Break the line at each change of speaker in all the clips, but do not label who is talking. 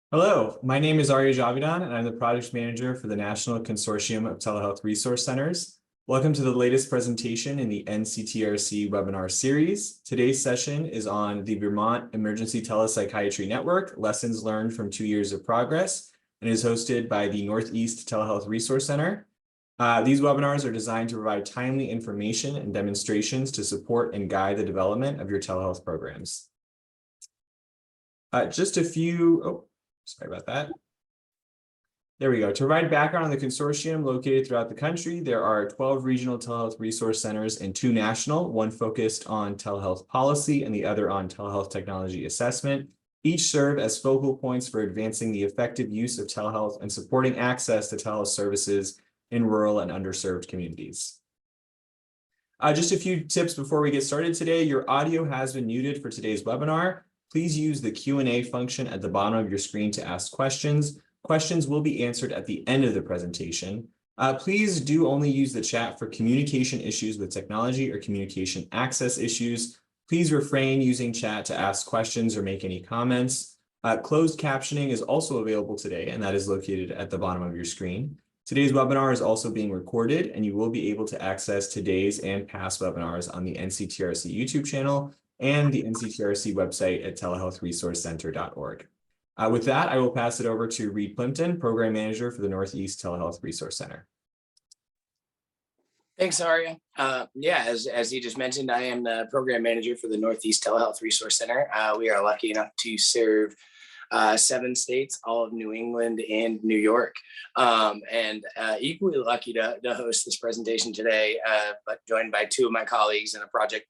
Hello, my name is Arya Javidan, and I'm the Project Manager for the National Consortium of Telehealth Resource Centers. Welcome to the latest presentation in the NCTRC webinar series. Today's session is on the Vermont Emergency Telepsychiatry Network, Lessons Learned from 2 Years of Progress, and is hosted by the Northeast Telehealth Resource Center. These webinars are designed to provide timely information and demonstrations to support and guide the development of your telehealth programs. Sorry about that. There we go. To provide background on the consortium located throughout the country, there are 12 regional telehealth resource centers and 2 national, one focused on telehealth policy and the other on telehealth technology assessment. Each serve as focal points for advancing the effective use of telehealth and supporting access to telehealth services in rural and underserved communities. Just a few tips before we get started today. Your audio has been muted for today's webinar. Please use the Q&A function at the bottom of your screen to ask questions. Questions will be answered at the end of the presentation. Please do only use the chat for communication issues with technology or communication access issues. Please refrain using chat to ask questions or make any comments. Closed captioning is also available today, and that is located at the bottom of your screen. Today's webinar is also being recorded, and you will be able to access today's and past webinars on the NCTRC YouTube channel and the NCTRC website at telehealthresourcecenter.org. With that, I will pass it over to Reed Plimpton, Program Manager for the Northeast Telehealth Resource Center.
Thanks, Arya. As you just mentioned, I am the Program Manager for the Northeast Telehealth Resource Center. We are lucky enough to serve 7 states, all of New England and New York, and equally lucky to host this presentation today, but joined by 2 of my colleagues in a project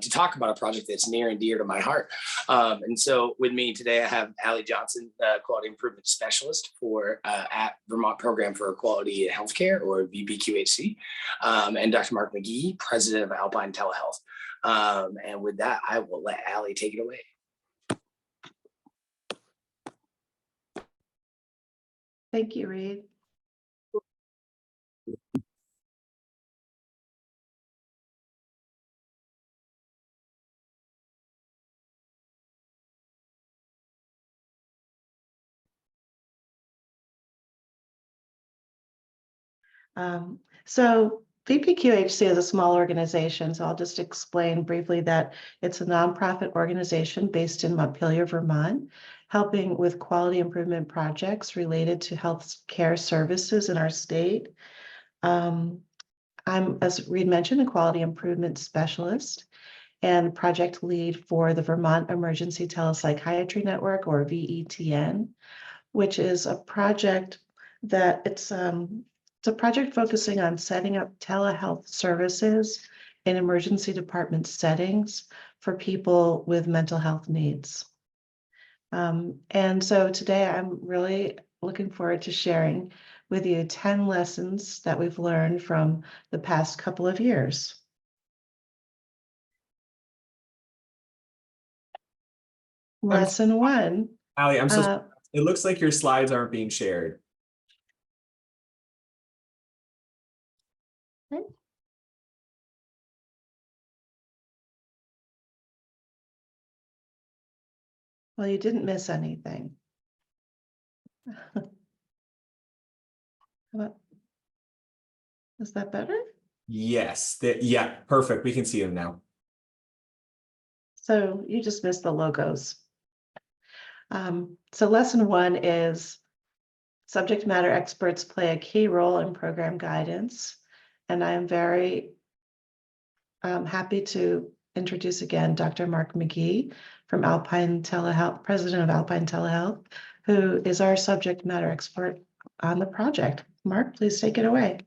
to talk about a project that's near and dear to my heart. And so with me today, I have Allie Johnson, Quality Improvement Specialist for at Vermont Program for Quality Healthcare, or VPQHC, and Dr. Mark McGee, President of Alpine Telehealth. And with that, I will let Allie take it away.
Thank you, Reed. So VPQHC is a small organization, so I'll just explain briefly that it's a nonprofit organization based in Montpelier, Vermont, helping with quality improvement projects related to health care services in our state. I'm, as Reed mentioned, a quality improvement specialist and project lead for the Vermont Emergency Telepsychiatry Network, or VETN, which is a project that it's a project focusing on setting up telehealth services in emergency department settings for people with mental health needs. And so today I'm really looking forward to sharing with you 10 lessons that we've learned from the past couple of years. Lesson 1.
Allie, I'm so it looks like your slides aren't being shared.
Well, you didn't miss anything. Is that better?
Yes, yeah, perfect. We can see them now.
So you just missed the logos. So lesson 1 is subject matter experts play a key role in program guidance. And I am very happy to introduce again Dr. Mark McGee from Alpine Telehealth, President of Alpine Telehealth, who is our subject matter expert on the project. Mark, please take it away.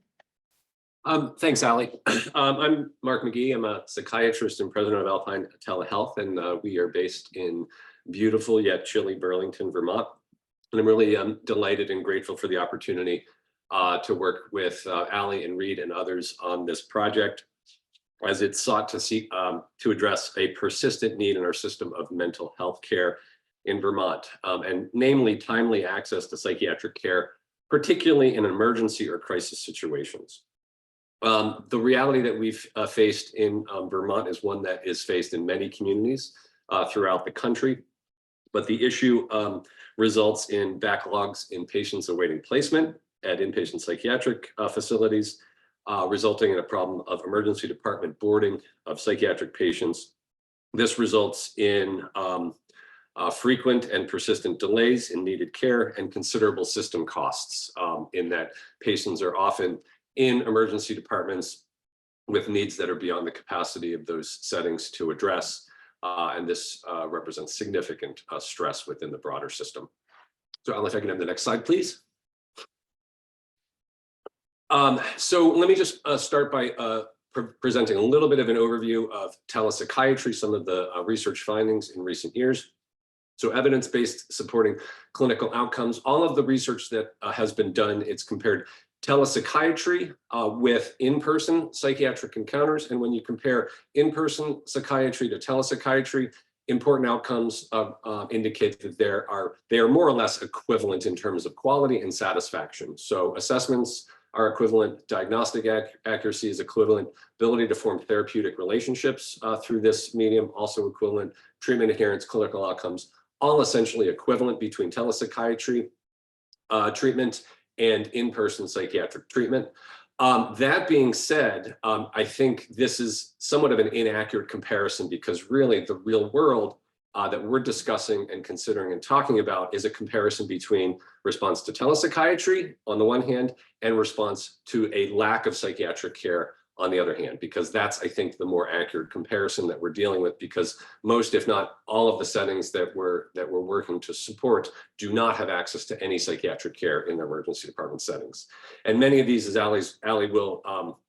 Thanks, Allie. I'm Mark McGee. I'm a psychiatrist and president of Alpine Telehealth, and we are based in beautiful yet chilly Burlington, Vermont. And I'm really delighted and grateful for the opportunity to work with Allie and Reed and others on this project, as it sought to address a persistent need in our system of mental health care in Vermont, and namely timely access to psychiatric care, particularly in emergency or crisis situations. The reality that we've faced in Vermont is one that is faced in many communities throughout the country. But the issue results in backlogs in patients awaiting placement at inpatient psychiatric facilities, resulting in a problem of emergency department boarding of psychiatric patients. This results in frequent and persistent delays in needed care and considerable system costs, in that patients are often in emergency departments with needs that are beyond the capacity of those settings to address. And this represents significant stress within the broader system. So Alan, if I can have the next slide, please. So let me just start by presenting a little bit of an overview of telepsychiatry, some of the research findings in recent years. So evidence-based supporting clinical outcomes, all of the research that has been done, it's compared telepsychiatry with in-person psychiatric encounters. And when you compare in-person psychiatry to telepsychiatry, important outcomes indicate that they are more or less equivalent in terms of quality and satisfaction. So assessments are equivalent, diagnostic accuracy is equivalent, ability to form therapeutic relationships through this medium also equivalent, treatment adherence, clinical outcomes, all essentially equivalent between telepsychiatry treatment and in-person psychiatric treatment. That being said, I think this is somewhat of an inaccurate comparison because really the real world that we're discussing and considering and talking about is a comparison between response to telepsychiatry on the one hand and response to a lack of psychiatric care on the other hand, because that's, I think, the more accurate comparison that we're dealing with, because most, if not all of the settings that we're working to support do not have access to any psychiatric care in their emergency department settings. And many of these, as Ali will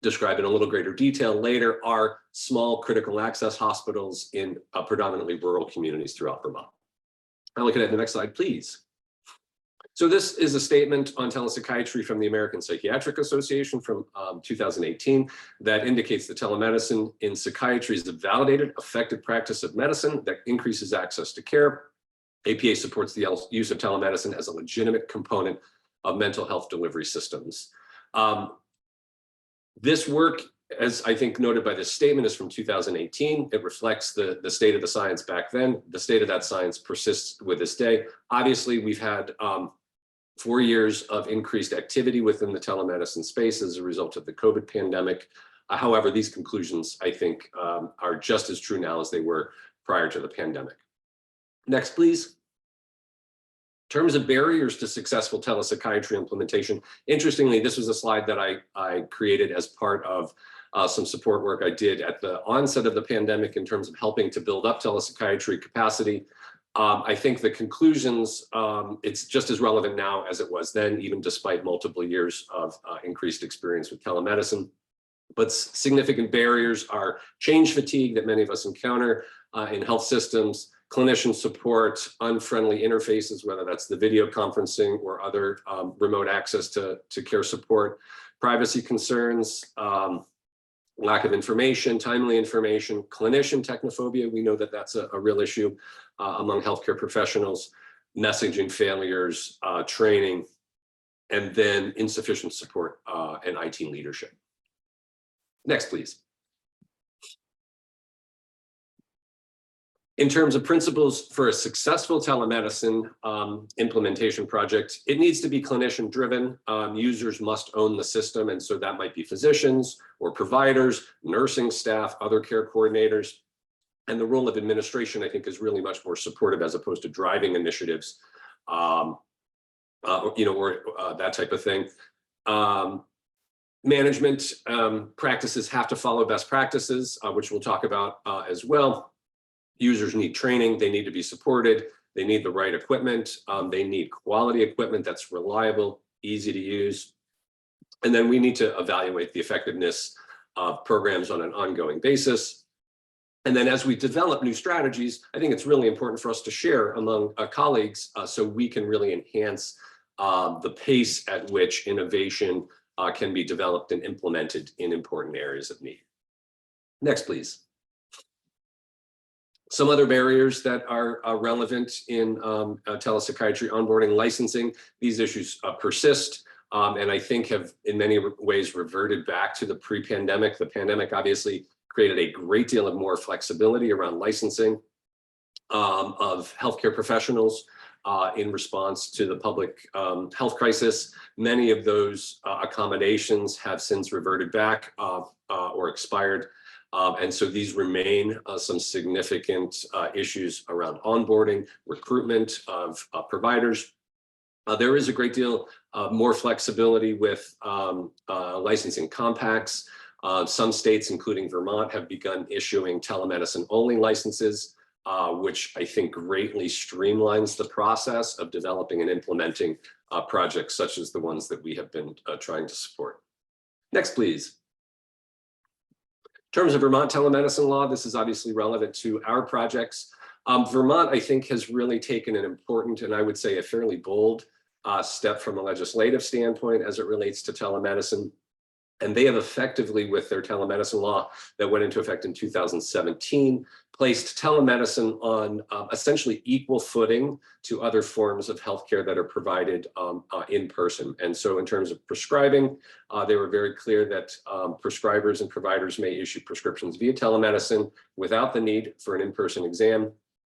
describe in a little greater detail later, are small critical access hospitals in predominantly rural communities throughout Vermont. Ali, can I have the next slide, please? So this is a statement on telepsychiatry from the American Psychiatric Association from 2018 that indicates that telemedicine in psychiatry is a validated, effective practice of medicine that increases access to care. APA supports the use of telemedicine as a legitimate component of mental health delivery systems. This work, as I think noted by this statement, is from 2018. It reflects the state of the science back then. The state of that science persists with this day. Obviously, we've had 4 years of increased activity within the telemedicine space as a result of the COVID pandemic. However, these conclusions, I think, are just as true now as they were prior to the pandemic. Next, please. In terms of barriers to successful telepsychiatry implementation, interestingly, this was a slide that I created as part of some support work I did at the onset of the pandemic in terms of helping to build up telepsychiatry capacity. I think the conclusions, it's just as relevant now as it was then, even despite multiple years of increased experience with telemedicine. But significant barriers are change fatigue that many of us encounter in health systems, clinician support, unfriendly interfaces, whether that's the video conferencing or other remote access to care support, privacy concerns, lack of information, timely information, clinician technophobia. We know that that's a real issue among healthcare professionals, messaging failures, training, and then insufficient support and IT leadership. Next, please. In terms of principles for a successful telemedicine implementation project, it needs to be clinician driven. Users must own the system. And so that might be physicians or providers, nursing staff, other care coordinators. And the role of administration, I think, is really much more supportive as opposed to driving initiatives, or that type of thing. Management practices have to follow best practices, which we'll talk about as well. Users need training, they need to be supported, they need the right equipment, they need quality equipment that's reliable, easy to use. And then we need to evaluate the effectiveness of programs on an ongoing basis. And then as we develop new strategies, I think it's really important for us to share among colleagues so we can really enhance the pace at which innovation can be developed and implemented in important areas of need. Next, please. Some other barriers that are relevant in telepsychiatry onboarding, licensing, these issues persist and I think have in many ways reverted back to the pre-pandemic. The pandemic obviously created a great deal of more flexibility around licensing. of healthcare professionals in response to the public health crisis. Many of those accommodations have since reverted back or expired. And so these remain some significant issues around onboarding, recruitment of providers. There is a great deal more flexibility with licensing compacts. Some states, including Vermont, have begun issuing telemedicine only licenses, which I think greatly streamlines the process of developing and implementing projects such as the ones that we have been trying to support. Next, please. In terms of Vermont telemedicine law, this is obviously relevant to our projects. Vermont, I think, has really taken an important, and I would say a fairly bold step from a legislative standpoint as it relates to telemedicine. And they have effectively, with their telemedicine law that went into effect in 2017, placed telemedicine on essentially equal footing to other forms of healthcare that are provided in person. And so in terms of prescribing, they were very clear that prescribers and providers may issue prescriptions via telemedicine without the need for an in-person exam,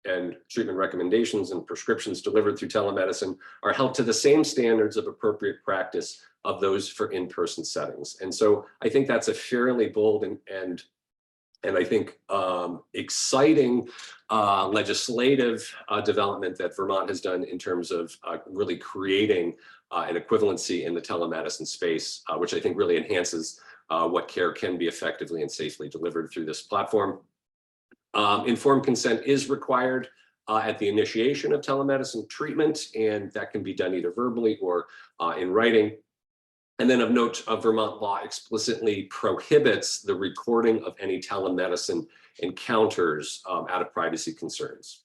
and treatment recommendations and prescriptions delivered through telemedicine are held to the same standards of appropriate practice of those for in-person settings. And so I think that's a fairly bold and I think exciting legislative development that Vermont has done in terms of really creating an equivalency in the telemedicine space, which I think really enhances what care can be effectively and safely delivered through this platform. Informed consent is required at the initiation of telemedicine treatment, and that can be done either verbally or in writing. And then of note, Vermont law explicitly prohibits the recording of any telemedicine encounters out of privacy concerns.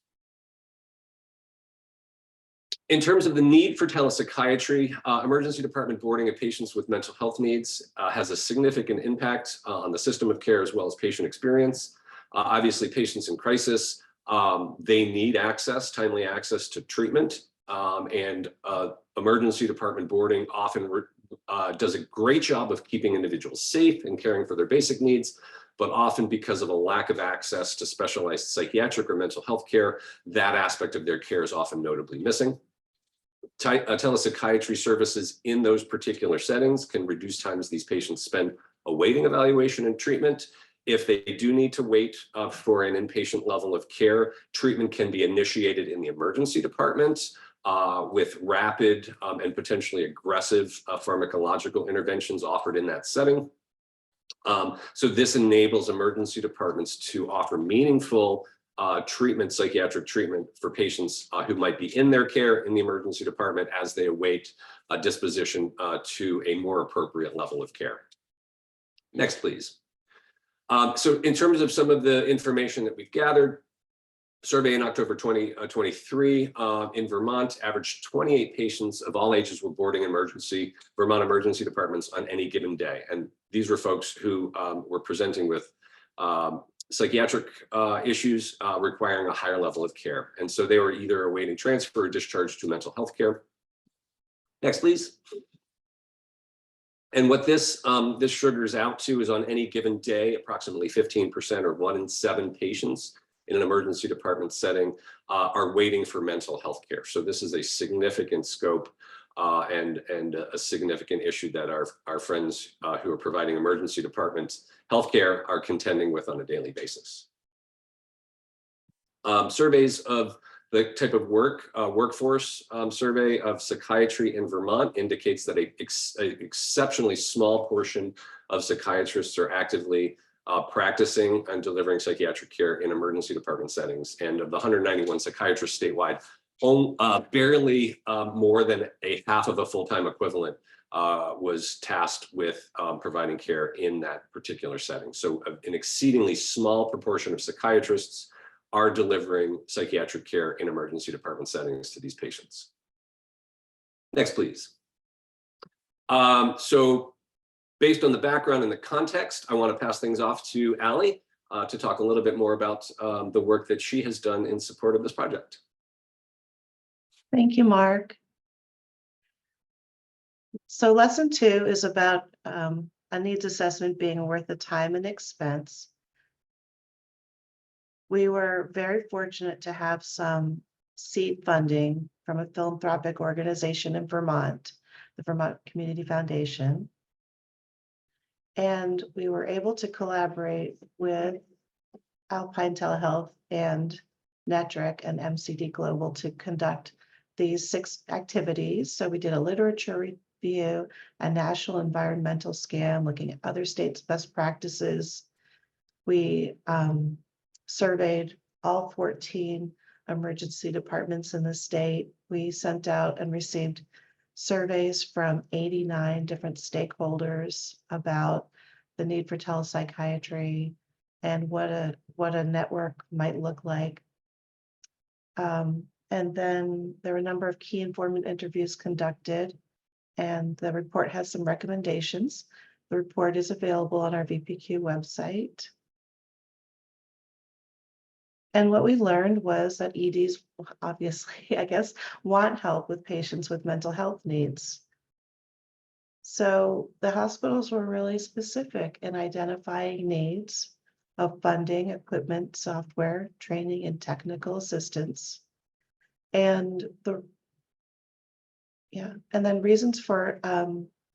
In terms of the need for telepsychiatry, emergency department boarding of patients with mental health needs has a significant impact on the system of care as well as patient experience. Obviously, patients in crisis, they need access, timely access to treatment, and emergency department boarding often does a great job of keeping individuals safe and caring for their basic needs, but often because of a lack of access to specialized psychiatric or mental health care, that aspect of their care is often notably missing. Telepsychiatry services in those particular settings can reduce times these patients spend awaiting evaluation and treatment. If they do need to wait for an inpatient level of care, treatment can be initiated in the emergency department with rapid and potentially aggressive pharmacological interventions offered in that setting. So this enables emergency departments to offer meaningful treatment, psychiatric treatment for patients who might be in their care in the emergency department as they await a disposition to a more appropriate level of care. Next, please. So in terms of some of the information that we've gathered, survey in October 2023 in Vermont averaged 28 patients of all ages were boarding Vermont emergency departments on any given day. And these were folks who were presenting with psychiatric issues requiring a higher level of care. And so they were either awaiting transfer or discharge to mental health care. Next, please. And what this sugars out to is on any given day, approximately 15% or 1 in 7 patients in an emergency department setting are waiting for mental health care. So this is a significant scope and a significant issue that our friends who are providing emergency department healthcare are contending with on a daily basis. Surveys of the type of workforce survey of psychiatry in Vermont indicates that an exceptionally small portion of psychiatrists are actively practicing and delivering psychiatric care in emergency department settings. And of the 191 psychiatrists statewide, barely more than a half of a full-time equivalent was tasked with providing care in that particular setting. So an exceedingly small proportion of psychiatrists are delivering psychiatric care in emergency department settings to these patients. Next, please. So based on the background and the context, I want to pass things off to Allie to talk a little bit more about the work that she has done in support of this project.
Thank you, Mark. So lesson 2 is about a needs assessment being worth the time and expense. We were very fortunate to have some seed funding from a philanthropic organization in Vermont, the Vermont Community Foundation. And we were able to collaborate with Alpine Telehealth and NETRC and MCD Global to conduct these 6 activities. So we did a literature review, a national environmental scan, looking at other states' best practices. We surveyed all 14 emergency departments in the state. We sent out and received surveys from 89 different stakeholders about the need for telepsychiatry and what a network might look like. And then there were a number of key informant interviews conducted, and the report has some recommendations. The report is available on our VPQ website. And what we learned was that EDs, obviously, I guess, want help with patients with mental health needs. So the hospitals were really specific in identifying needs of funding, equipment, software, training, and technical assistance. And then reasons for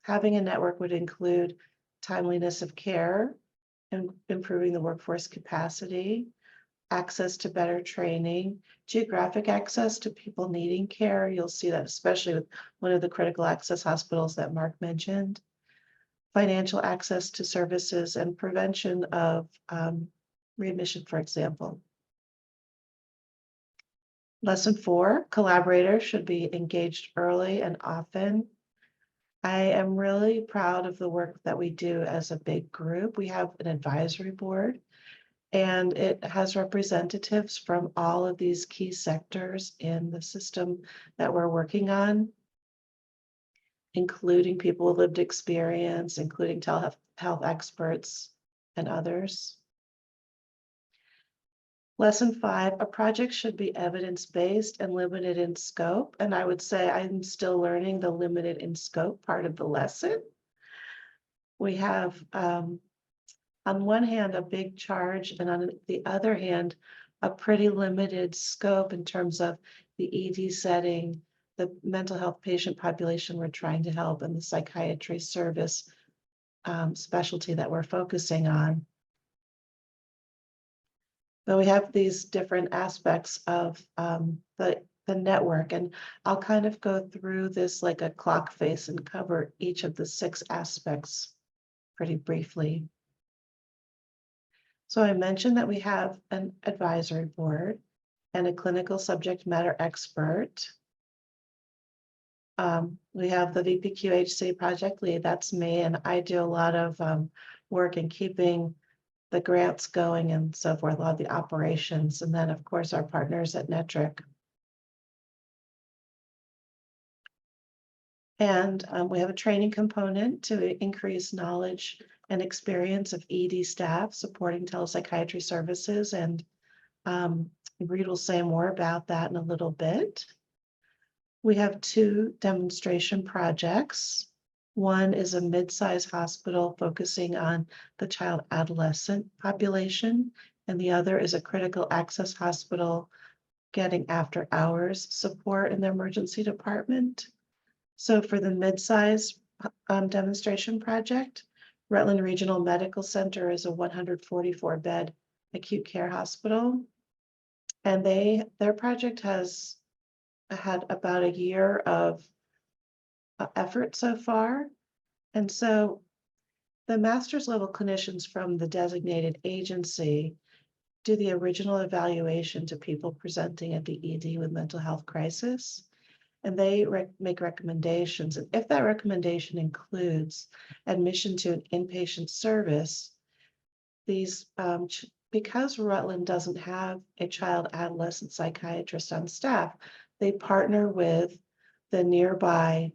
having a network would include timeliness of care and improving the workforce capacity, access to better training, geographic access to people needing care. You'll see that especially with one of the critical access hospitals that Mark mentioned. Financial access to services and prevention of readmission, for example. Lesson 4, collaborators should be engaged early and often. I am really proud of the work that we do as a big group. We have an advisory board, and it has representatives from all of these key sectors in the system that we're working on, including people with lived experience, including telehealth experts and others. Lesson 5, a project should be evidence-based and limited in scope. And I would say I'm still learning the limited in scope part of the lesson. We have, on one hand, a big charge, and on the other hand, a pretty limited scope in terms of the ED setting, the mental health patient population we're trying to help, and the psychiatry service specialty that we're focusing on. So we have these different aspects of the network, and I'll kind of go through this like a clock face and cover each of the 6 aspects pretty briefly. So I mentioned that we have an advisory board and a clinical subject matter expert. We have the VPQHC project lead, that's me, and I do a lot of work in keeping the grants going and so forth, a lot of the operations, and then of course our partners at NETRC. And we have a training component to increase knowledge and experience of ED staff supporting telepsychiatry services, and Reed will say more about that in a little bit. We have 2 demonstration projects. One is a mid-sized hospital focusing on the child adolescent population, and the other is a critical access hospital getting after hours support in the emergency department. So for the mid-size demonstration project, Rutland Regional Medical Center is a 144-bed acute care hospital, and their project has had about a year of effort so far. And so the master's level clinicians from the designated agency do the original evaluation to people presenting at the ED with mental health crisis. And they make recommendations. And if that recommendation includes admission to an inpatient service, these, because Rutland doesn't have a child adolescent psychiatrist on staff, they partner with the nearby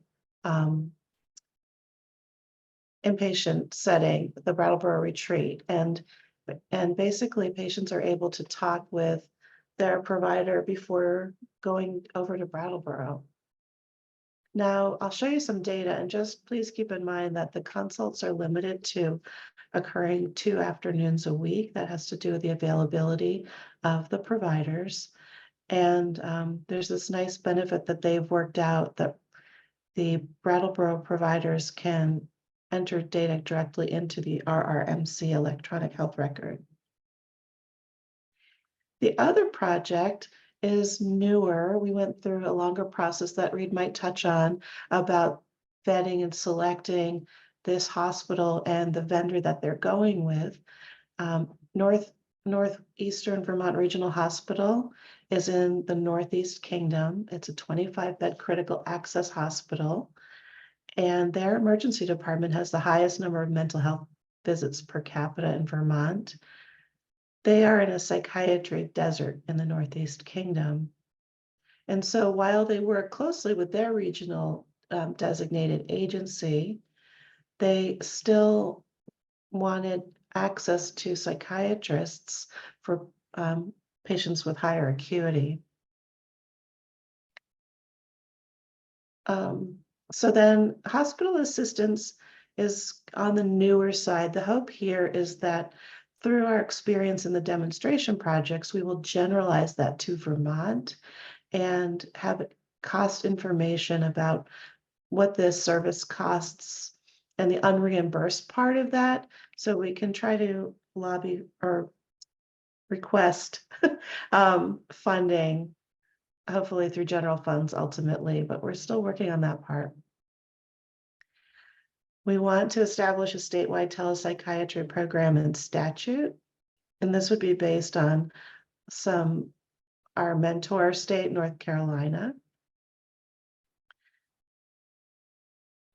inpatient setting, the Brattleboro Retreat. And basically patients are able to talk with their provider before going over to Brattleboro. Now, I'll show you some data, and just please keep in mind that the consults are limited to occurring 2 afternoons a week. That has to do with the availability of the providers. And there's this nice benefit that they've worked out that the Brattleboro providers can enter data directly into the RRMC electronic health record. The other project is newer. We went through a longer process that Reed might touch on about vetting and selecting this hospital and the vendor that they're going with. Northeastern Vermont Regional Hospital is in the Northeast Kingdom. It's a 25-bed critical access hospital, and their emergency department has the highest number of mental health visits per capita in Vermont. They are in a psychiatry desert in the Northeast Kingdom. And so while they work closely with their regional designated agency, they still wanted access to psychiatrists for patients with higher acuity. So then hospital assistance is on the newer side. The hope here is that through our experience in the demonstration projects, we will generalize that to Vermont and have cost information about what this service costs and the unreimbursed part of that. So we can try to lobby or request funding, hopefully through general funds ultimately, but we're still working on that part. We want to establish a statewide telepsychiatry program and statute, and this would be based on our mentor state, North Carolina.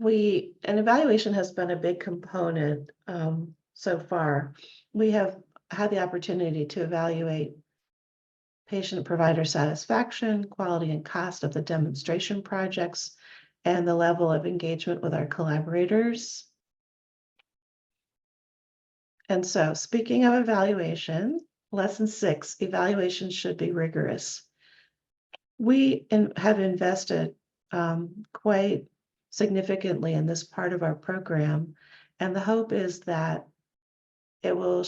An evaluation has been a big component so far. We have had the opportunity to evaluate patient-provider satisfaction, quality and cost of the demonstration projects, and the level of engagement with our collaborators. And so, speaking of evaluation, lesson 6, evaluation should be rigorous. We have invested quite significantly in this part of our program, and the hope is that it will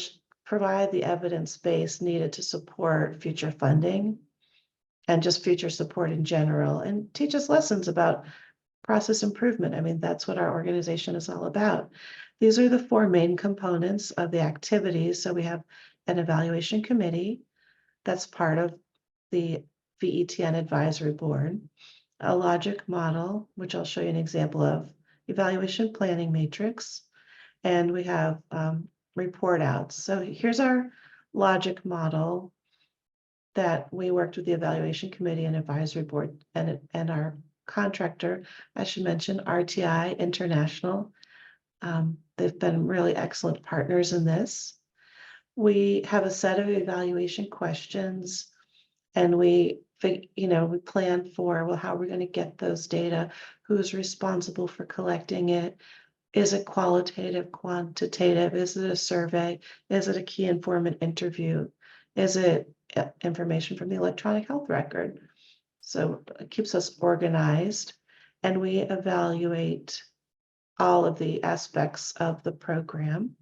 provide the evidence base needed to support future funding and just future support in general, and teach us lessons about process improvement. I mean, that's what our organization is all about. These are the 4 main components of the activities. So we have an evaluation committee that's part of the VETN advisory board, a logic model, which I'll show you an example of, evaluation planning matrix, and we have report outs. So here's our logic model that we worked with the evaluation committee and advisory board and our contractor, I should mention RTI International. They've been really excellent partners in this. We have a set of evaluation questions, and we plan for, well, how are we going to get those data? Who's responsible for collecting it? Is it qualitative, quantitative? Is it a survey? Is it a key informant interview? Is it information from the electronic health record? So it keeps us organized, and we evaluate all of the aspects of the program.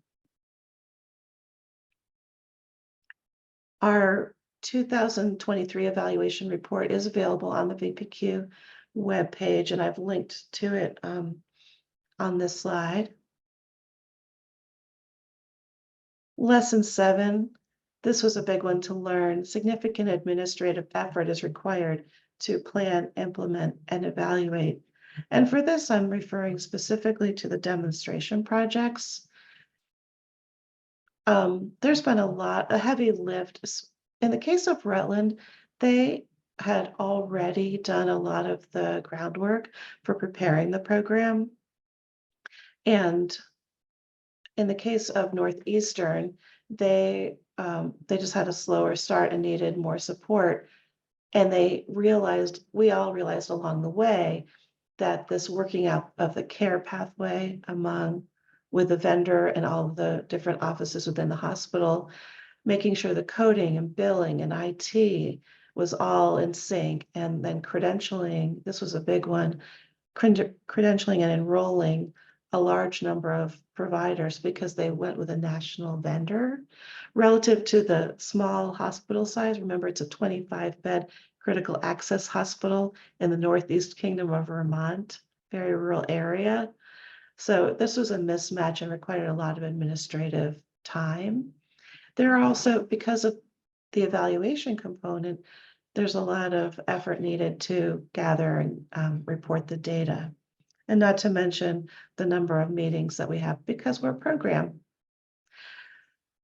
Our 2023 evaluation report is available on the VPQ webpage, and I've linked to it on this slide. Lesson 7, this was a big one to learn. Significant administrative effort is required to plan, implement, and evaluate. And for this, I'm referring specifically to the demonstration projects. There's been a heavy lift. In the case of Rutland, they had already done a lot of the groundwork for preparing the program. And in the case of Northeastern, they just had a slower start and needed more support. And we all realized along the way that this working out of the care pathway with the vendor and all of the different offices within the hospital, making sure the coding and billing and IT was all in sync, and then credentialing, this was a big one, credentialing and enrolling a large number of providers because they went with a national vendor relative to the small hospital size. Remember, it's a 25-bed critical access hospital in the Northeast Kingdom of Vermont, very rural area. So this was a mismatch and required a lot of administrative time. There are also, because of the evaluation component, there's a lot of effort needed to gather and report the data. And not to mention the number of meetings that we have because we're a program.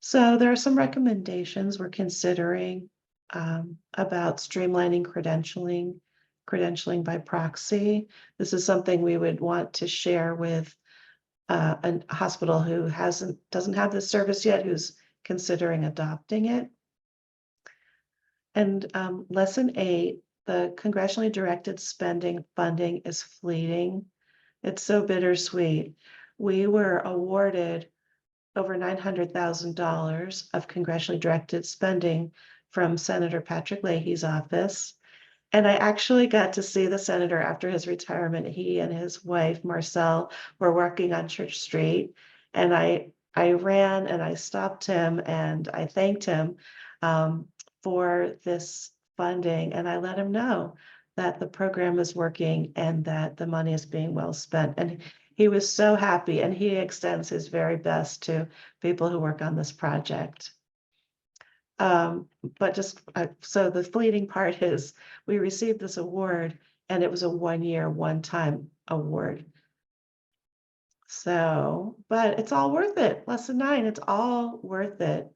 So there are some recommendations we're considering about streamlining credentialing by proxy. This is something we would want to share with a hospital who doesn't have this service yet, who's considering adopting it. And lesson 8, the congressionally directed spending funding is fleeting. It's so bittersweet. We were awarded over $900,000 of congressionally directed spending from Senator Patrick Leahy's office. And I actually got to see the senator after his retirement. He and his wife, Marcel, were working on Church Street. And I ran and I stopped him and I thanked him for this funding. And I let him know that the program is working and that the money is being well spent. And he was so happy, and he extends his very best to people who work on this project. But just so the fleeting part is we received this award and it was a 1-year, one-time award. So, but it's all worth it. Lesson 9, it's all worth it.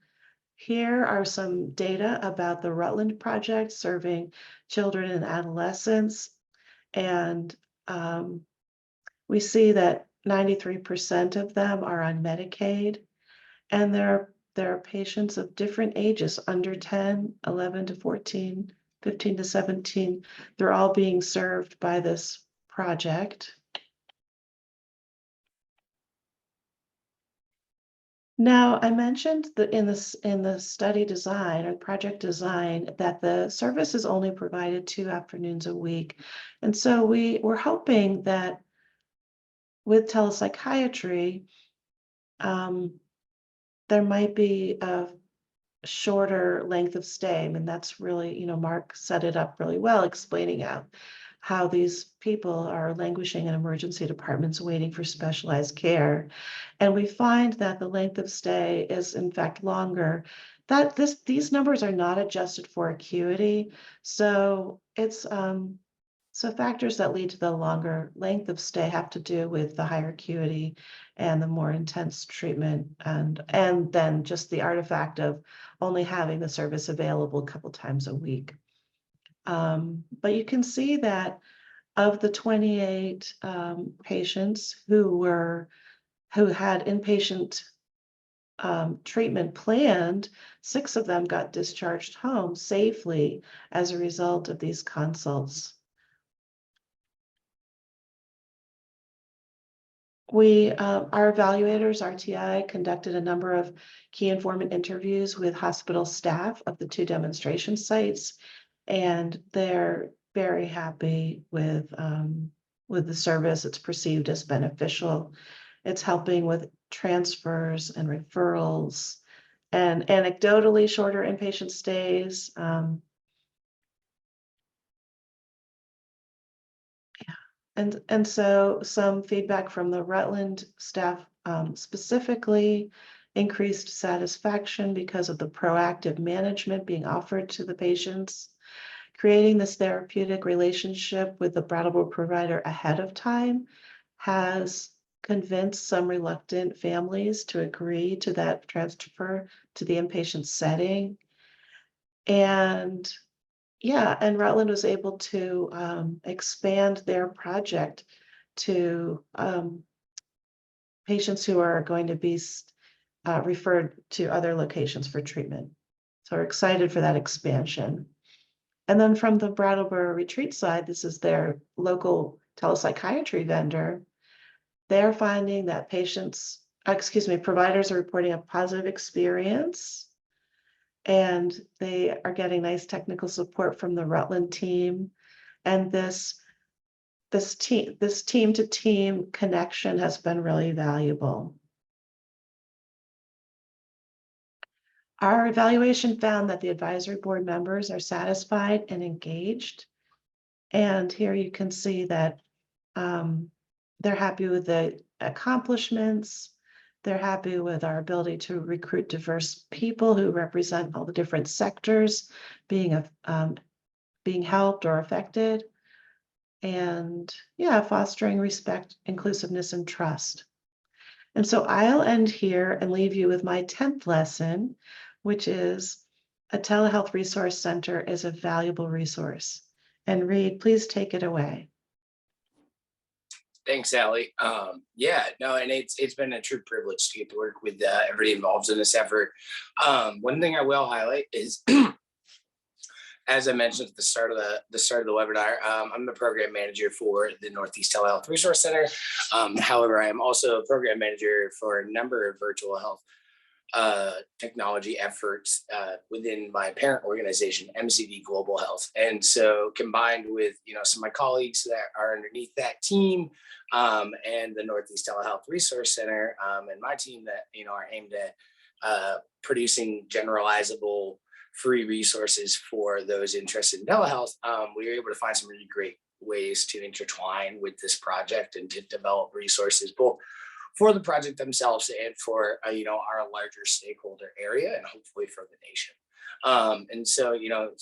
Here are some data about the Rutland Project serving children and adolescents. And we see that 93% of them are on Medicaid. And there are patients of different ages, under 10, 11 to 14, 15 to 17. They're all being served by this project. Now, I mentioned that in the study design or project design that the service is only provided 2 afternoons a week. And so we were hoping that with telepsychiatry, there might be a shorter length of stay. I mean, that's really, Mark set it up really well, explaining how these people are languishing in emergency departments waiting for specialized care. And we find that the length of stay is in fact longer. These numbers are not adjusted for acuity. So it's so factors that lead to the longer length of stay have to do with the higher acuity and the more intense treatment, and then just the artifact of only having the service available a couple times a week. But you can see that of the 28 patients who had inpatient treatment planned, 6 of them got discharged home safely as a result of these consults. Our evaluators, RTI, conducted a number of key informant interviews with hospital staff of the 2 demonstration sites, and they're very happy with the service. It's perceived as beneficial. It's helping with transfers and referrals, and anecdotally shorter inpatient stays. And so some feedback from the Rutland staff, specifically increased satisfaction because of the proactive management being offered to the patients, creating this therapeutic relationship with the Brattleboro provider ahead of time has convinced some reluctant families to agree to that transfer to the inpatient setting. And Rutland was able to expand their project to patients who are going to be referred to other locations for treatment. So we're excited for that expansion. And then from the Brattleboro Retreat side, this is their local telepsychiatry vendor. They're finding that providers are reporting a positive experience, and they are getting nice technical support from the Rutland team. And this team to team connection has been really valuable. Our evaluation found that the advisory board members are satisfied and engaged. And here you can see that they're happy with the accomplishments. They're happy with our ability to recruit diverse people who represent all the different sectors being helped or affected. And yeah, fostering respect, inclusiveness, and trust. And so I'll end here and leave you with my 10th lesson, which is a telehealth resource center is a valuable resource. And Reed, please take it away.
Thanks, Allie. Yeah, no, and it's been a true privilege to get to work with everybody involved in this effort. One thing I will highlight is, as I mentioned at the start of the webinar, I'm the program manager for the Northeast Telehealth Resource Center. However, I am also a program manager for a number of virtual health technology efforts within my parent organization, MCD Global Health. And so combined with, some of my colleagues that are underneath that team and the Northeast Telehealth Resource Center and my team that, are aimed at producing generalizable free resources for those interested in telehealth, we were able to find some really great ways to intertwine with this project and to develop resources, both for the project themselves and for, our larger stakeholder area and hopefully for the nation. And so,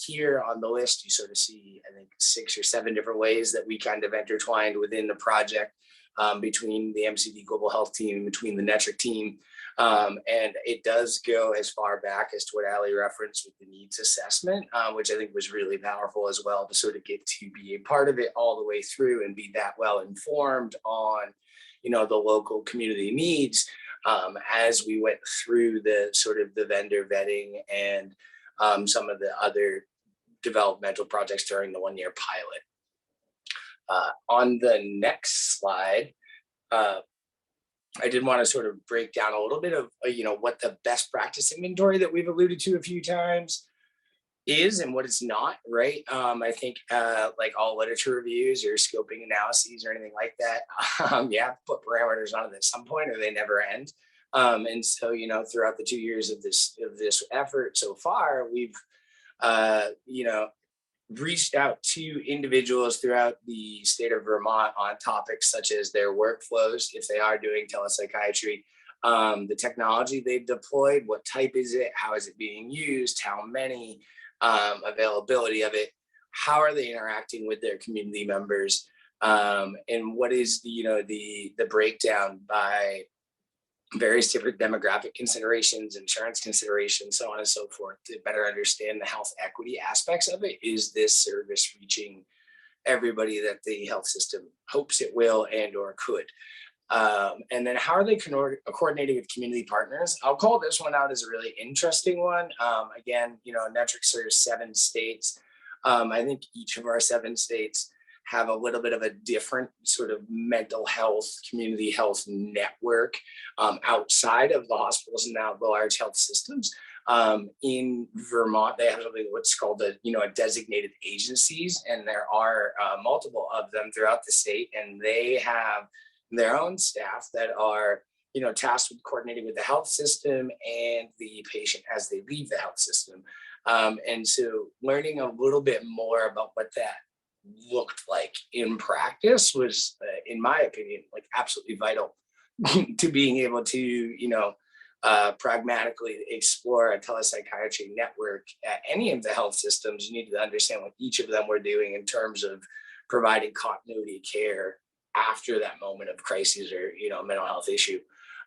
here on the list, you sort of see, I think, 6 or 7 different ways that we kind of intertwined within the project between the MCD Global Health team, between the NETRC team. And it does go as far back as to what Ali referenced with the needs assessment, which I think was really powerful as well, to sort of get to be a part of it all the way through and be that well informed on, the local community needs as we went through the sort of the vendor vetting and some of the other developmental projects during the 1-year pilot. On the next slide, I did want to sort of break down a little bit of, what the best practice inventory that we've alluded to a few times is and what it's not, right? I think like all literature reviews or scoping analyses or anything like that, you have to put parameters on it at some point or they never end. And so, throughout the 2 years of this effort so far, we've, reached out to individuals throughout the state of Vermont on topics such as their workflows, if they are doing telepsychiatry, the technology they've deployed, what type is it, how is it being used, how many, availability of it, how are they interacting with their community members, and what is the breakdown by various different demographic considerations, insurance considerations, so on and so forth, to better understand the health equity aspects of it. Is this service reaching everybody that the health system hopes it will and or could? And then how are they coordinating with community partners? I'll call this one out as a really interesting one. Again, NETRC serves 7 states. I think each of our 7 states have a little bit of a different sort of mental health, community health network outside of the hospitals and now the large health systems. In Vermont, they have something what's called a designated agencies, and there are multiple of them throughout the state, and they have their own staff that are tasked with coordinating with the health system and the patient as they leave the health system. And so learning a little bit more about what that looked like in practice was, in my opinion, like absolutely vital to being able to, pragmatically explore a telepsychiatry network at any of the health systems. You need to understand what each of them were doing in terms of providing continuity of care after that moment of crisis or, mental health issue.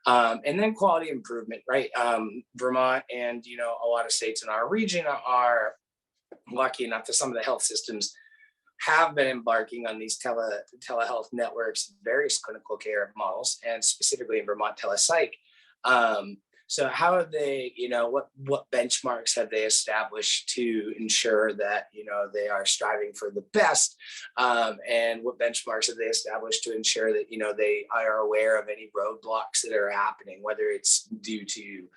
And then quality improvement, right? Vermont and, a lot of states in our region are lucky enough that some of the health systems have been embarking on these telehealth networks, various clinical care models, and specifically in Vermont telepsych. So how have they, what benchmarks have they established to ensure that, they are striving for the best? And what benchmarks have they established to ensure that, they are aware of any roadblocks that are happening, whether it's due to,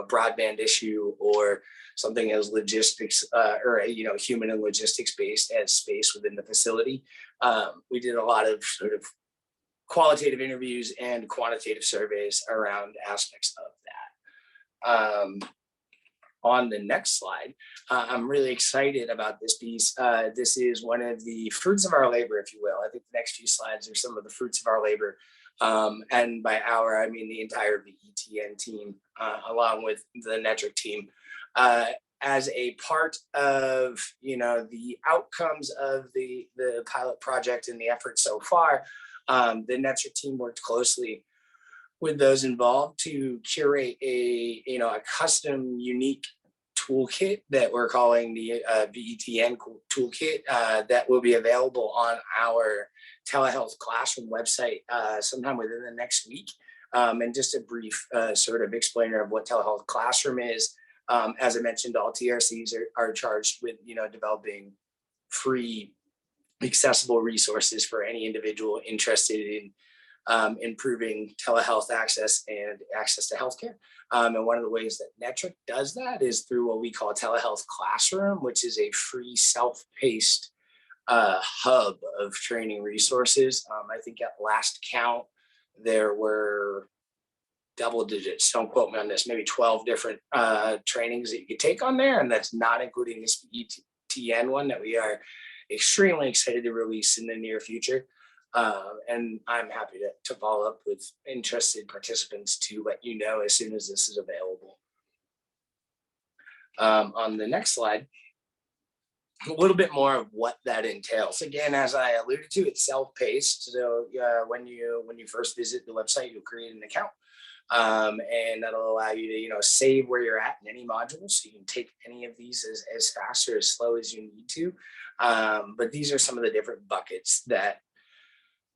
broadband issue or something as logistics or, human and logistics based as space within the facility. We did a lot of sort of qualitative interviews and quantitative surveys around aspects of that. On the next slide, I'm really excited about this piece. This is one of the fruits of our labor, if you will. I think the next few slides are some of the fruits of our labor. And by our, I mean the entire VETN team, along with the NETRC team. As a part of, the outcomes of the pilot project and the effort so far, the NETRC team worked closely with those involved to curate a custom, unique toolkit that we're calling the VETN toolkit that will be available on our telehealth classroom website sometime within the next week. And just a brief sort of explainer of what telehealth classroom is. As I mentioned, all TRCs are charged with developing free, accessible resources for any individual interested in improving telehealth access and access to healthcare. And one of the ways that NETRC does that is through what we call Telehealth Classroom, which is a free self-paced hub of training resources. I think at last count, there were double digits, don't quote me on this, maybe 12 different trainings that you could take on there. And that's not including this ETN one that we are extremely excited to release in the near future. And I'm happy to follow up with interested participants to let you know as soon as this is available. On the next slide, a little bit more of what that entails. Again, as I alluded to, it's self-paced. So when you first visit the website, you'll create an account. And that'll allow you to, save where you're at in any module. So you can take any of these as fast or as slow as you need to. But these are some of the different buckets that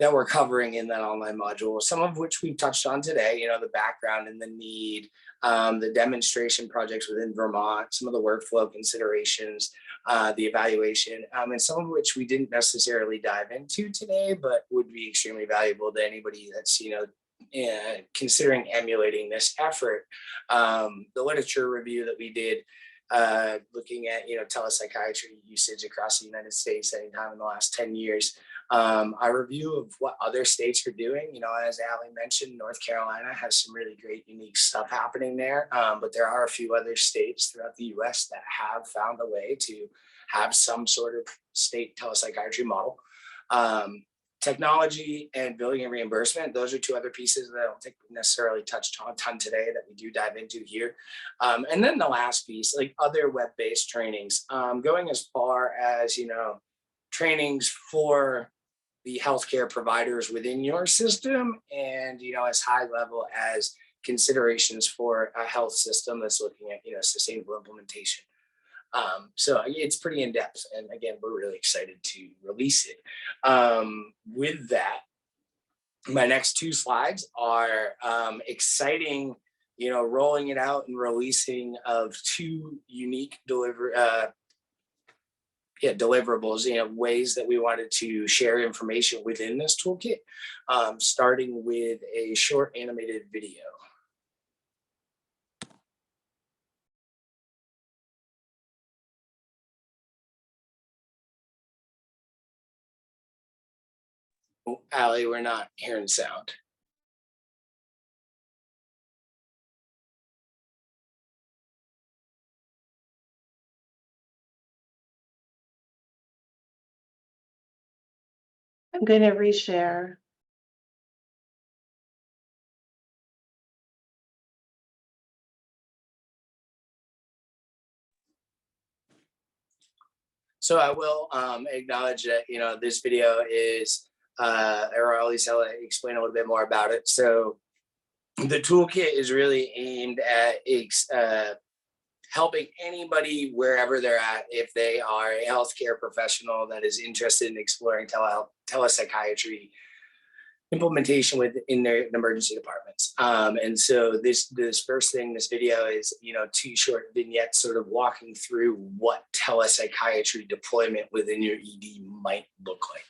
we're covering in that online module, some of which we've touched on today, the background and the need, the demonstration projects within Vermont, some of the workflow considerations, the evaluation, and some of which we didn't necessarily dive into today, but would be extremely valuable to anybody that's, considering emulating this effort. The literature review that we did, looking at, telepsychiatry usage across the United States anytime in the last 10 years. Our review of what other states are doing, as Ali mentioned, North Carolina has some really great, unique stuff happening there. But there are a few other states throughout the US that have found a way to have some sort of state telepsychiatry model. Technology and billing and reimbursement, those are two other pieces that I don't think we necessarily touched on a ton today that we do dive into here. And then the last piece, like other web-based trainings, going as far as, trainings for the healthcare providers within your system and, as high level as considerations for a health system that's looking at, sustainable implementation. So it's pretty in depth. And again, we're really excited to release it. With that, my next two slides are exciting, rolling it out and releasing of two unique deliverables, ways that we wanted to share information within this toolkit, starting with a short animated video. Oh, Ali, we're not hearing sound.
I'm going to reshare.
So I will acknowledge that, this video is, or at least I'll explain a little bit more about it. So the toolkit is really aimed at helping anybody wherever they're at, if they are a healthcare professional that is interested in exploring telepsychiatry implementation within their emergency departments. And so this first thing, this video is, two short vignettes sort of walking through what telepsychiatry deployment within your ED might look like.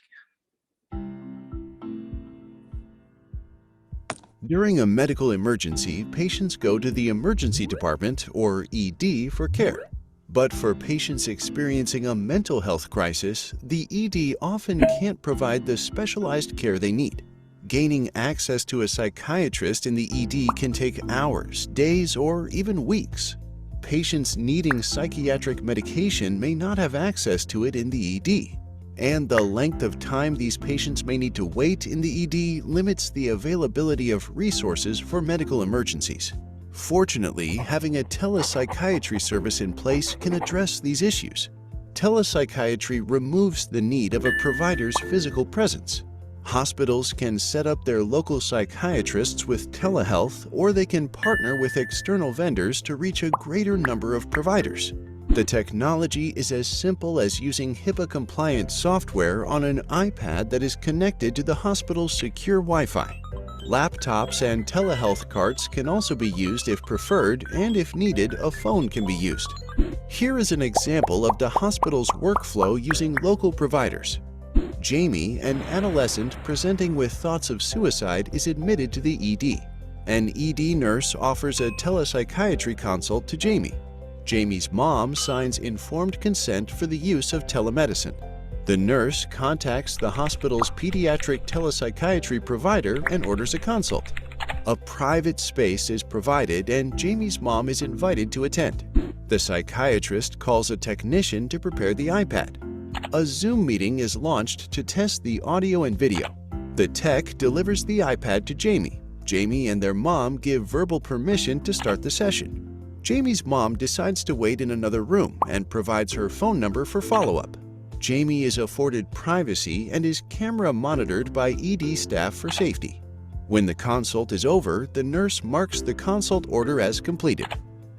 During a medical emergency, patients go to the emergency department, or ED, for care. But for patients experiencing a mental health crisis, the ED often can't provide the specialized care they need. Gaining access to a psychiatrist in the ED can take hours, days, or even weeks. patients needing psychiatric medication may not have access to it in the ED, and the length of time these patients may need to wait in the ED limits the availability of resources for medical emergencies. Fortunately, having a telepsychiatry service in place can address these issues. Telepsychiatry removes the need of a provider's physical presence. Hospitals can set up their local psychiatrists with telehealth, or they can partner with external vendors to reach a greater number of providers. The technology is as simple as using HIPAA-compliant software on an iPad that is connected to the hospital's secure Wi-Fi. Laptops and telehealth carts can also be used if preferred, and if needed, a phone can be used. Here is an example of the hospital's workflow using local providers. Jamie, an adolescent presenting with thoughts of suicide, is admitted to the ED. An ED nurse offers a telepsychiatry consult to Jamie. Jamie's mom signs informed consent for the use of telemedicine. The nurse contacts the hospital's pediatric telepsychiatry provider and orders a consult. A private space is provided and Jamie's mom is invited to attend. The psychiatrist calls a technician to prepare the iPad. A Zoom meeting is launched to test the audio and video. The tech delivers the iPad to Jamie. Jamie and their mom give verbal permission to start the session. Jamie's mom decides to wait in another room and provides her phone number for follow-up. Jamie is afforded privacy and is camera monitored by ED staff for safety. When the consult is over, the nurse marks the consult order as completed.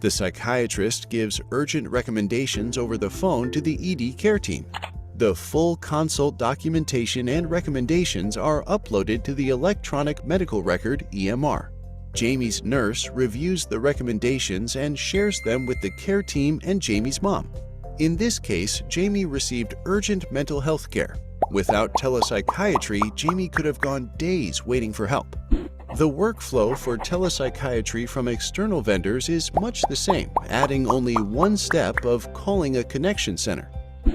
The psychiatrist gives urgent recommendations over the phone to the ED care team. The full consult documentation and recommendations are uploaded to the electronic medical record (EMR). Jamie's nurse reviews the recommendations and shares them with the care team and Jamie's mom. In this case, Jamie received urgent mental health care. Without telepsychiatry, Jamie could have gone days waiting for help. The workflow for telepsychiatry from external vendors is much the same, adding only one step of calling a connection center.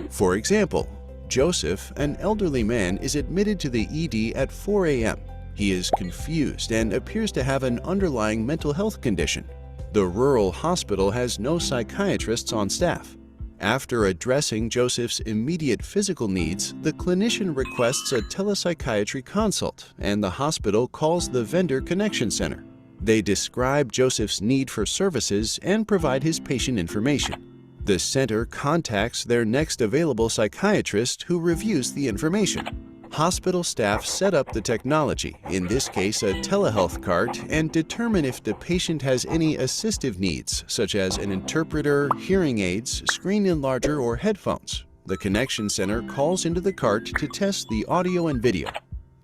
For example, Joseph, an elderly man, is admitted to the ED at 4 a.m. He is confused and appears to have an underlying mental health condition. The rural hospital has no psychiatrists on staff. After addressing Joseph's immediate physical needs, the clinician requests a telepsychiatry consult, and the hospital calls the vendor connection center. They describe Joseph's need for services and provide his patient information. The center contacts their next available psychiatrist, who reviews the information. Hospital staff set up the technology, in this case a telehealth cart, and determine if the patient has any assistive needs, such as an interpreter, hearing aids, screen enlarger, or headphones. The connection center calls into the cart to test the audio and video.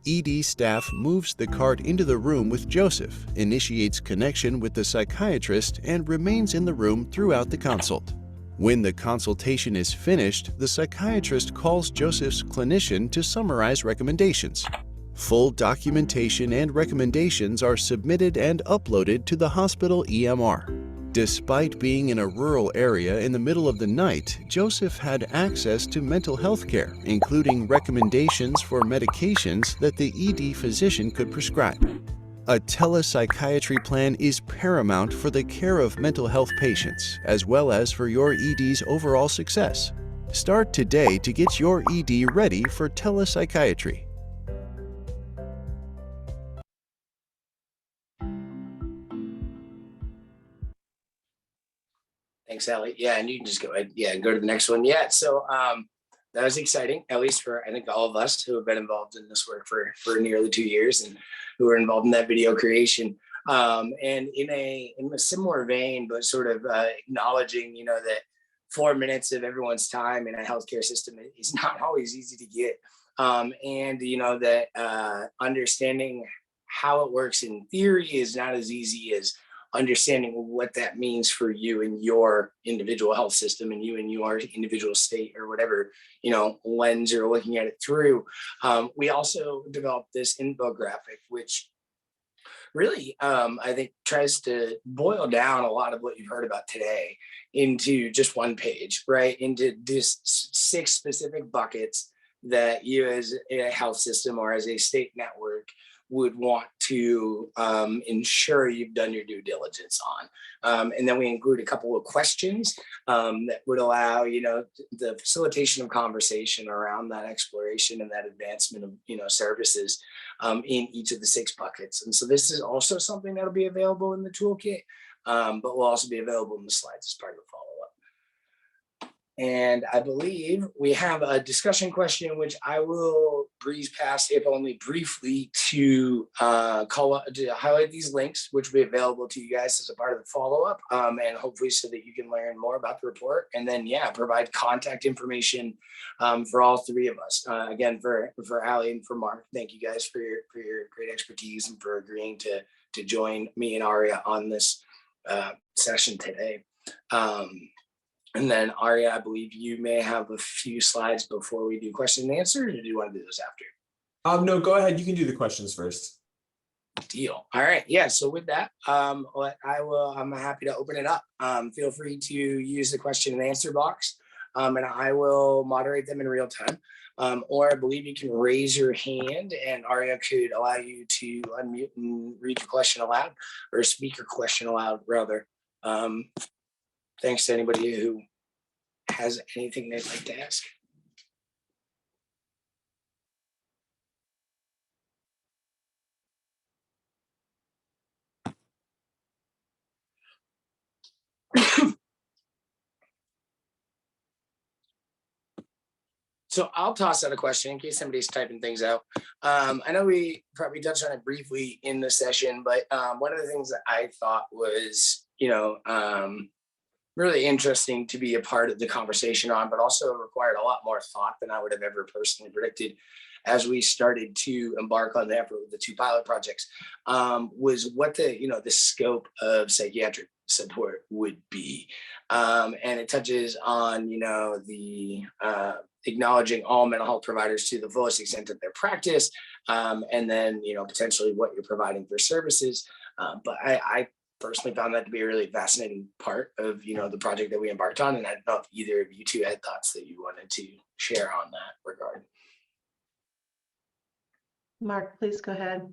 ED staff moves the cart into the room with Joseph, initiates connection with the psychiatrist, and remains in the room throughout the consult. When the consultation is finished, the psychiatrist calls Joseph's clinician to summarize recommendations. Full documentation and recommendations are submitted and uploaded to the hospital EMR. Despite being in a rural area in the middle of the night, Joseph had access to mental health care, including recommendations for medications that the ED physician could prescribe. A telepsychiatry plan is paramount for the care of mental health patients, as well as for your ED's overall success. Start today to get your ED ready for telepsychiatry.
Thanks, Allie. Yeah, and you can just go ahead. Yeah, go to the next one. Yeah, so that was exciting, at least for I think all of us who have been involved in this work for nearly 2 years and who are involved in that video creation. And in a similar vein, but sort of acknowledging, that 4 minutes of everyone's time in a healthcare system is not always easy to get. And that understanding how it works in theory is not as easy as understanding what that means for you and your individual health system and you and your individual state or whatever, lens you're looking at it through. We also developed this infographic, which really, I think tries to boil down a lot of what you've heard about today into just one page, right? Into this 6 specific buckets that you as a health system or as a state network would want to ensure you've done your due diligence on. And then we include a couple of questions that would allow, the facilitation of conversation around that exploration and that advancement of, services in each of the 6 buckets. And so this is also something that'll be available in the toolkit, but will also be available in the slides as part of the follow-up. And I believe we have a discussion question, which I will breeze past, if only briefly, to highlight these links, which will be available to you guys as a part of the follow-up, and hopefully so that you can learn more about the report. And then, provide contact information for all 3 of us. Again, for Ali and for Mark, thank you guys for your great expertise and for agreeing to join me and Aria on this session today. And then Aria, I believe you may have a few slides before we do question and answer, or do you want to do those after?
No, go ahead. You can do the questions first.
Deal. All right. Yeah. So with that, I'm happy to open it up. Feel free to use the question and answer box, and I will moderate them in real time. Or I believe you can raise your hand and Aria could allow you to unmute and read your question aloud, or speak your question aloud, rather. Thanks to anybody who has anything they'd like to ask. So I'll toss out a question in case somebody's typing things out. I know we probably touched on it briefly in the session, but one of the things that I thought was, really interesting to be a part of the conversation on, but also required a lot more thought than I would have ever personally predicted as we started to embark on the effort with the 2 pilot projects, was what the scope of psychiatric support would be. And it touches on, the acknowledging all mental health providers to the fullest extent of their practice, and then, potentially what you're providing for services. But I personally found that to be a really fascinating part of, the project that we embarked on. And I don't know if either of you 2 had thoughts that you wanted to share on that regard.
Mark, please go ahead.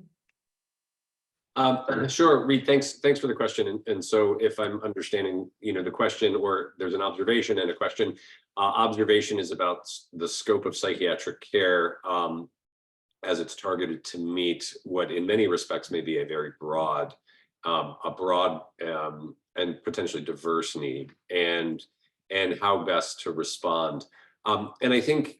Sure, Reed, thanks for the question. And so if I'm understanding, the question, or there's an observation and a question, observation is about the scope of psychiatric care as it's targeted to meet what in many respects may be a very broad and potentially diverse need, and how best to respond. And I think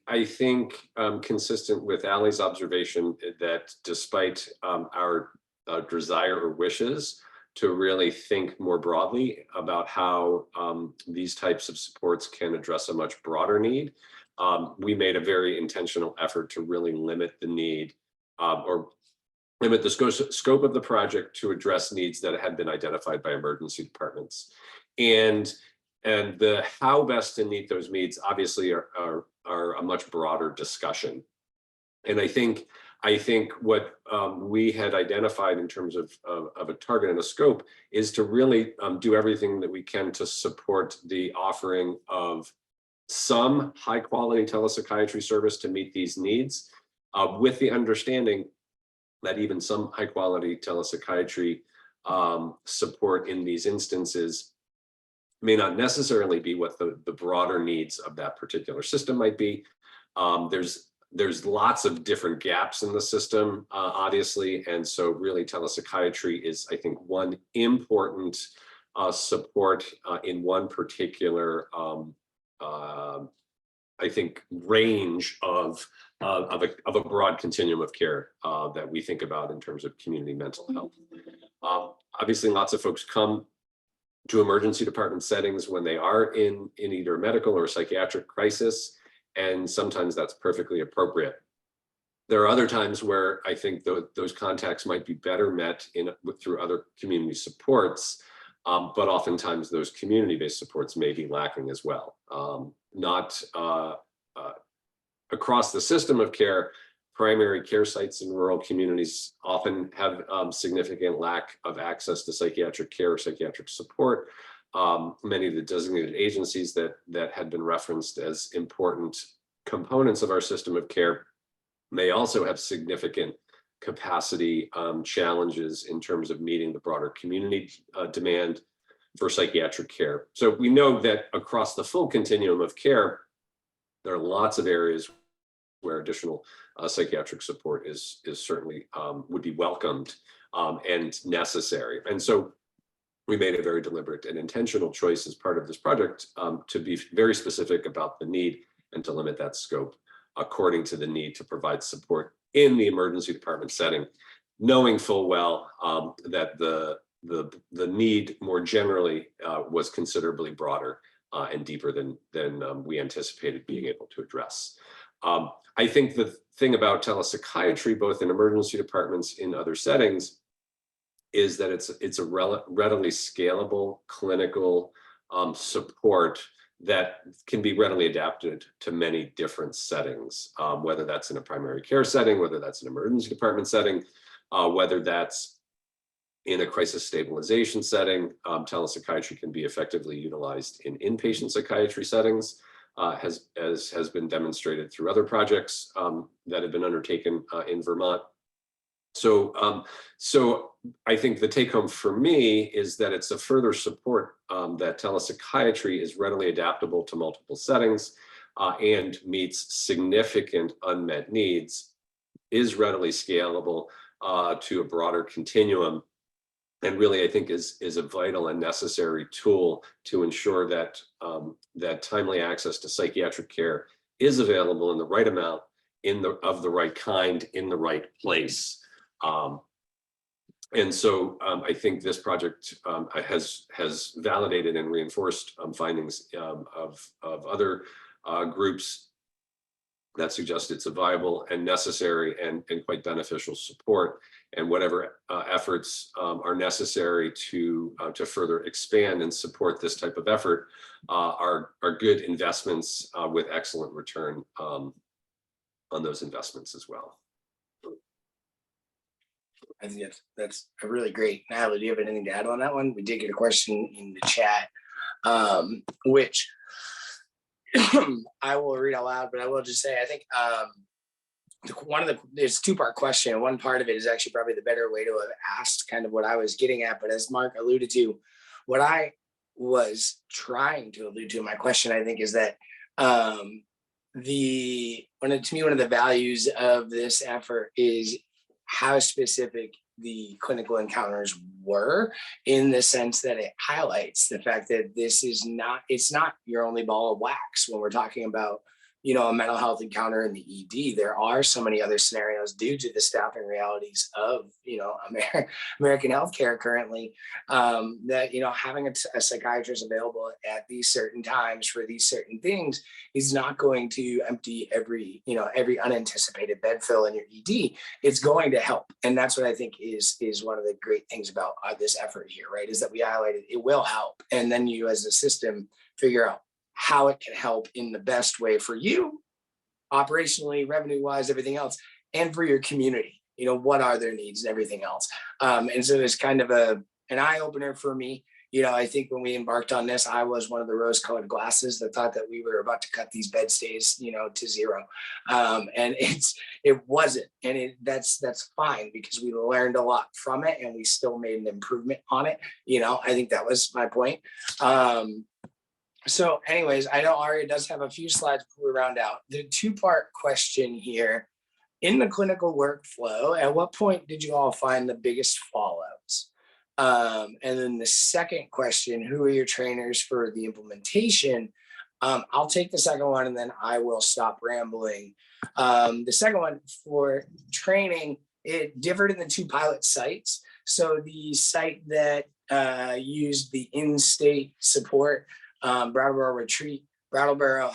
consistent with Ali's observation that despite our desire or wishes to really think more broadly about how these types of supports can address a much broader need, we made a very intentional effort to really limit the need or limit the scope of the project to address needs that had been identified by emergency departments. And the how best to meet those needs obviously are a much broader discussion. And I think what we had identified in terms of a target and a scope is to really do everything that we can to support the offering of some high quality telepsychiatry service to meet these needs, with the understanding that even some high quality telepsychiatry support in these instances may not necessarily be what the broader needs of that particular system might be. There's lots of different gaps in the system, obviously, and so really telepsychiatry is, I think, one important support in one particular, I think, range of a broad continuum of care that we think about in terms of community mental health. Obviously, lots of folks come to emergency department settings when they are in either a medical or a psychiatric crisis, and sometimes that's perfectly appropriate. There are other times where I think those contacts might be better met through other community supports, but oftentimes those community-based supports may be lacking as well. Not across the system of care, primary care sites in rural communities often have significant lack of access to psychiatric care or psychiatric support. Many of the designated agencies that had been referenced as important components of our system of care may also have significant capacity challenges in terms of meeting the broader community demand for psychiatric care. So we know that across the full continuum of care, there are lots of areas where additional psychiatric support is certainly would be welcomed and necessary. And so we made a very deliberate and intentional choice as part of this project to be very specific about the need and to limit that scope according to the need to provide support in the emergency department setting, knowing full well that the need more generally was considerably broader and deeper than we anticipated being able to address. I think the thing about telepsychiatry, both in emergency departments in other settings, is that it's a readily scalable clinical support that can be readily adapted to many different settings, whether that's in a primary care setting, whether that's an emergency department setting, whether that's in a crisis stabilization setting. Telepsychiatry can be effectively utilized in inpatient psychiatry settings, as has been demonstrated through other projects that have been undertaken in Vermont. So I think the take home for me is that it's a further support that telepsychiatry is readily adaptable to multiple settings and meets significant unmet needs, is readily scalable to a broader continuum, and really I think is a vital and necessary tool to ensure that that timely access to psychiatric care is available in the right amount, of the right kind, in the right place. And so I think this project has validated and reinforced findings of other groups that suggest it's a viable and necessary and quite beneficial support, and whatever efforts are necessary to further expand and support this type of effort are good investments with excellent return on those investments as well.
I think that's a really great. Natalie, do you have anything to add on that one? We did get a question in the chat, which I will read out loud, but I will just say, I think there's a two-part question. One part of it is actually probably the better way to have asked kind of what I was getting at, but as Mark alluded to, what I was trying to allude to in my question, I think, is that to me, one of the values of this effort is how specific the clinical encounters were, in the sense that it highlights the fact that it's not your only ball of wax when we're talking about, a mental health encounter in the ED. There are so many other scenarios due to the staffing realities of, American healthcare currently, that, having a psychiatrist available at these certain times for these certain things is not going to empty every unanticipated bed fill in your ED. It's going to help. And that's what I think is one of the great things about this effort here, right? Is that we highlighted it will help. And then you as a system figure out how it can help in the best way for you, operationally, revenue-wise, everything else, and for your community. What are their needs and everything else. And so it's kind of an eye-opener for me. I think when we embarked on this, I was one of the rose-colored glasses that thought that we were about to cut these bed stays, to zero. And it wasn't. And that's fine, because we learned a lot from it and we still made an improvement on it. I think that was my point. So anyways, I know Aria does have a few slides before we round out. The two-part question here: in the clinical workflow, at what point did you all find the biggest fallouts? And then the second question: who are your trainers for the implementation? I'll take the second one and then I will stop rambling. The second one, for training, it differed in the two pilot sites. So the site that used the in-state support, Brattleboro Retreat, Brattleboro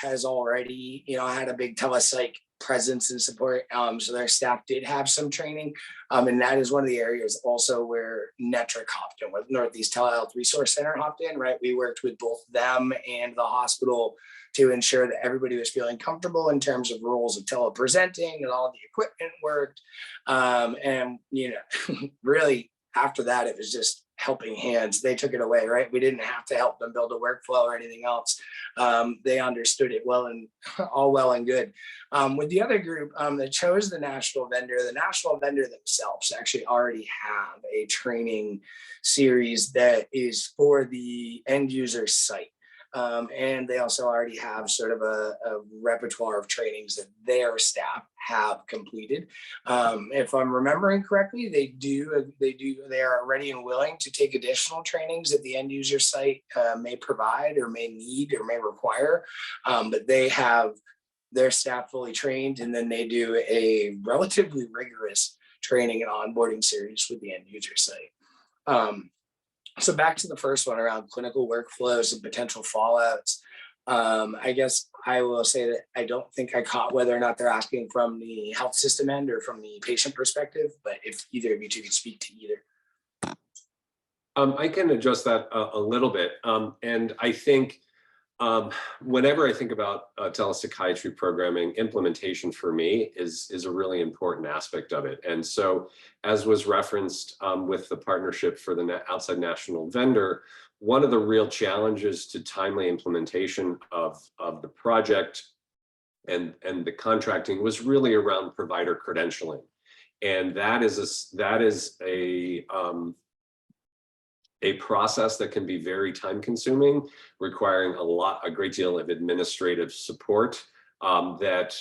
has already, had a big telepsych presence and support. So their staff did have some training. And that is one of the areas also where NETRC hopped in, with Northeast Telehealth Resource Center hopped in, right? We worked with both them and the hospital to ensure that everybody was feeling comfortable in terms of rules of telepresenting, and all the equipment worked. And, really after that, it was just helping hands. They took it away, right? We didn't have to help them build a workflow or anything else. They understood it well and all well and good. With the other group that chose the national vendor themselves actually already have a training series that is for the end user site. And they also already have sort of a repertoire of trainings that their staff have completed. If I'm remembering correctly, they are ready and willing to take additional trainings that the end user site may provide or may need or may require. But they have their staff fully trained, and then they do a relatively rigorous training and onboarding series with the end user site. So back to the first one around clinical workflows and potential fallouts. I guess I will say that I don't think I caught whether or not they're asking from the health system end or from the patient perspective, but if either of you two could speak to either.
I can address that a little bit. And I think whenever I think about telepsychiatry programming, implementation for me is a really important aspect of it. And so, as was referenced with the partnership for the outside national vendor, one of the real challenges to timely implementation of the project and the contracting was really around provider credentialing. And that is a process that can be very time consuming, requiring a great deal of administrative support that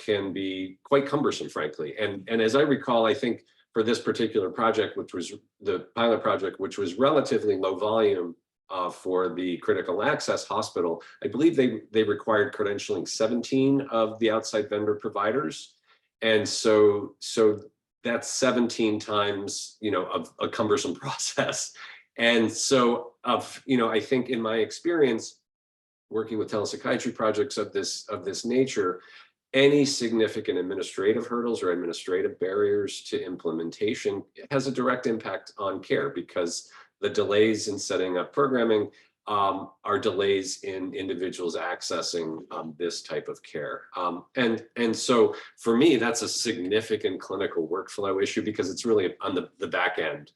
can be quite cumbersome, frankly. And as I recall, I think for this particular project, which was the pilot project, which was relatively low volume for the critical access hospital, I believe they required credentialing 17 of the outside vendor providers. And so that's 17 times, of a cumbersome process. And so I think in my experience, working with telepsychiatry projects of this nature, any significant administrative hurdles or administrative barriers to implementation has a direct impact on care, because the delays in setting up programming are delays in individuals accessing this type of care. And so for me, that's a significant clinical workflow issue, because it's really on the back end.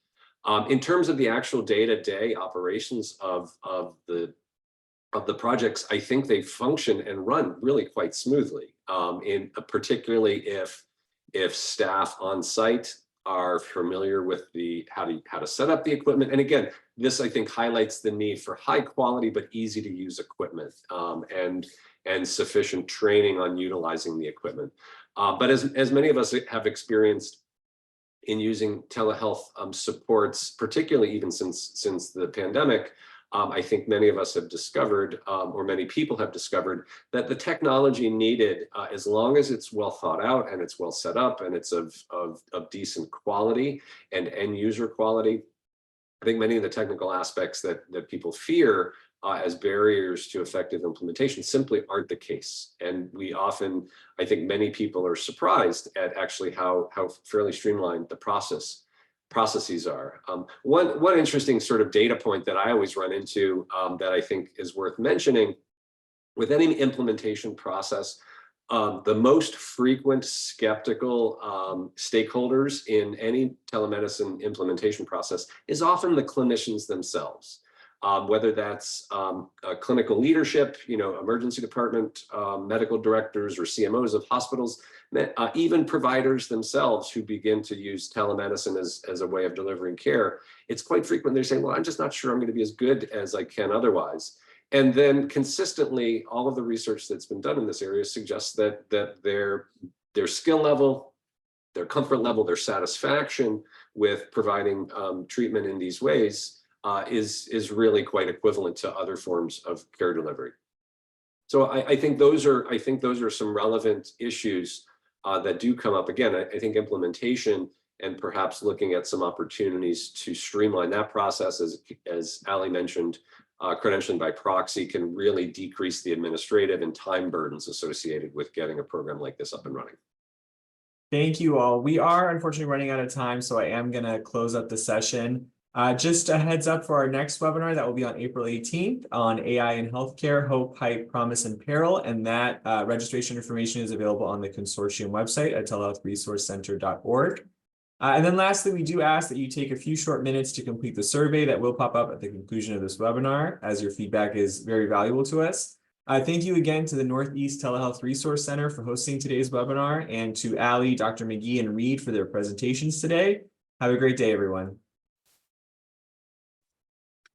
In terms of the actual day-to-day operations of the projects, I think they function and run really quite smoothly, particularly if staff on site are familiar with how to set up the equipment. And again, this I think highlights the need for high quality but easy to use equipment, and sufficient training on utilizing the equipment. But as many of us have experienced in using telehealth supports, particularly even since the pandemic, I think many of us have discovered, or many people have discovered, that the technology needed, as long as it's well thought out and it's well set up and it's of decent quality and end user quality, I think many of the technical aspects that people fear as barriers to effective implementation simply aren't the case. And we often, I think many people are surprised at actually how fairly streamlined the processes are. One interesting sort of data point that I always run into that I think is worth mentioning with any implementation process, the most frequent skeptical stakeholders in any telemedicine implementation process is often the clinicians themselves. Whether that's clinical leadership, emergency department, medical directors or CMOs of hospitals, even providers themselves who begin to use telemedicine as a way of delivering care. It's quite frequent they're saying, well, I'm just not sure I'm going to be as good as I can otherwise. And then consistently, all of the research that's been done in this area suggests that their skill level, their comfort level, their satisfaction with providing treatment in these ways is really quite equivalent to other forms of care delivery. So I think those are some relevant issues that do come up. Again, I think implementation and perhaps looking at some opportunities to streamline that process, as Ali mentioned, credentialing by proxy can really decrease the administrative and time burdens associated with getting a program like this up and running.
Thank you all. We are unfortunately running out of time, so I am going to close up the session. Just a heads up for our next webinar that will be on April 18th on AI in healthcare, hope, hype, promise, and peril. And that registration information is available on the consortium website at telehealthresourcecenter.org. And then lastly, we do ask that you take a few short minutes to complete the survey that will pop up at the conclusion of this webinar, as your feedback is very valuable to us. Thank you again to the Northeast Telehealth Resource Center for hosting today's webinar, and to Ali, Dr. McGee, and Reed for their presentations today. Have a great day, everyone.